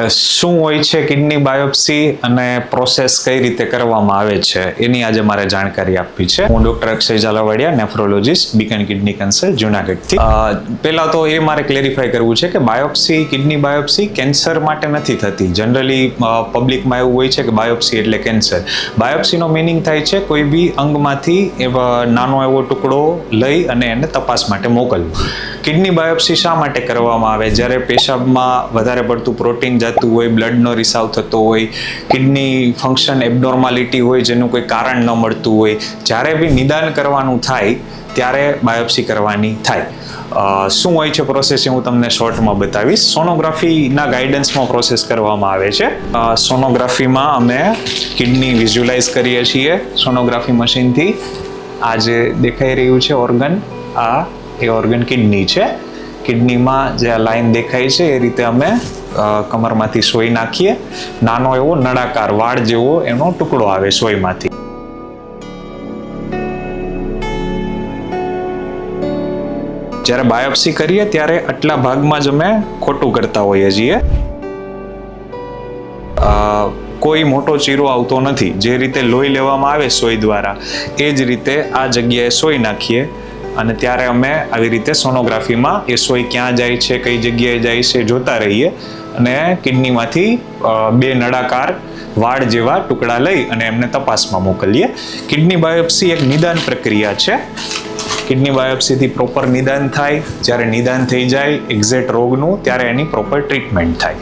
શું હોય છે કિડની બાયોપ્સી અને પ્રોસેસ કઈ રીતે કરવામાં આવે છે એની આજે મારે જાણકારી આપવી છે. હું doctor Akshay Zalavadiya, nephrologist, beacon kidney cancer, જુનાગઢથી. પહેલા તો એ મારે ક્લેરિફાય કરવું છે કે બાયોપ્સી, કિડની બાયોપ્સી કેન્સર માટે નથી થતી. જનરલી પબ્લિકમાં એવું હોય છે કે બાયોપ્સી એટલે કેન્સર. બાયોપ્સીનો મિનિંગ થાય છે કોઈ બી અંગમાંથી નાનો એવો ટુકડો લઈ અને એને તપાસ માટે મોકલવું. કિડની બાયોપ્સી શા માટે કરવામાં આવે? જ્યારે પેશાબમાં વધારે પડતું પ્રોટીન જતું હોય, બ્લડનો રિસાવ થતો હોય, કિડની ફંક્શન એબનોર્માલિટી હોય જેનું કોઈ કારણ ન મળતું હોય, જ્યારે બી નિદાન કરવાનું થાય ત્યારે બાયોપ્સી કરવાની થાય. શું હોય છે પ્રોસેસ એ હું તમને શોર્ટમાં બતાવીશ. સોનોગ્રાફીના ગાઈડન્સમાં પ્રોસેસ કરવામાં આવે છે. સોનોગ્રાફીમાં અમે કિડની વિઝ્યુલાઇઝ કરીએ છીએ સોનોગ્રાફી મશીનથી. આ જે દેખાઈ રહ્યું છે ઓર્ગન, આ એ ઓર્ગન કિડની છે. કિડનીમાં જે આ લાઈન દેખાય છે એ રીતે અમે કમરમાંથી સોય નાખીએ. નાનો એવો નળાકાર વાળ જેવો એનો ટુકડો આવે સોયમાંથી. જ્યારે બાયોપ્સી કરીએ ત્યારે આટલા ભાગમાં જ અમે ખોટું કરતા હોઈએ છીએ. કોઈ મોટો ચીરો આવતો નથી. જે રીતે લોહી લેવામાં આવે સોય દ્વારા એ જ રીતે આ જગ્યાએ સોય નાખીએ અને ત્યારે અમે આવી રીતે સોનોગ્રાફીમાં એ સોય ક્યાં જાય છે, કઈ જગ્યાએ જાય છે જોતા રહીએ અને કિડનીમાંથી બે નળાકાર વાળ જેવા ટુકડા લઈ અને એમને તપાસમાં મોકલીએ. કિડની બાયોપ્સી એક નિદાન પ્રક્રિયા છે. કિડની બાયોપ્સીથી પ્રોપર નિદાન થાય. જ્યારે નિદાન થઈ જાય એક્ઝેક્ટ રોગનું, ત્યારે એની પ્રોપર ટ્રીટમેન્ટ થાય.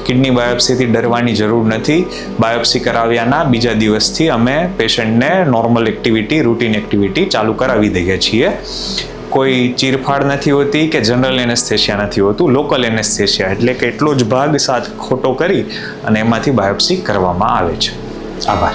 કિડની બાયોપ્સીથી ડરવાની જરૂર નથી. બાયોપ્સી કરાવ્યાના બીજા દિવસથી અમે પેશન્ટને નોર્મલ એક્ટિવિટી, રૂટીન એક્ટિવિટી ચાલુ કરાવી દઈએ છીએ. કોઈ ચીરફાડ નથી હોતી કે જનરલ એનેસ્થેશિયા નથી હોતું. લોકલ એનેસ્થેશિયા એટલે કે એટલો જ ભાગ સાથ ખોટો કરી અને એમાંથી બાયોપ્સી કરવામાં આવે છે. આભાર.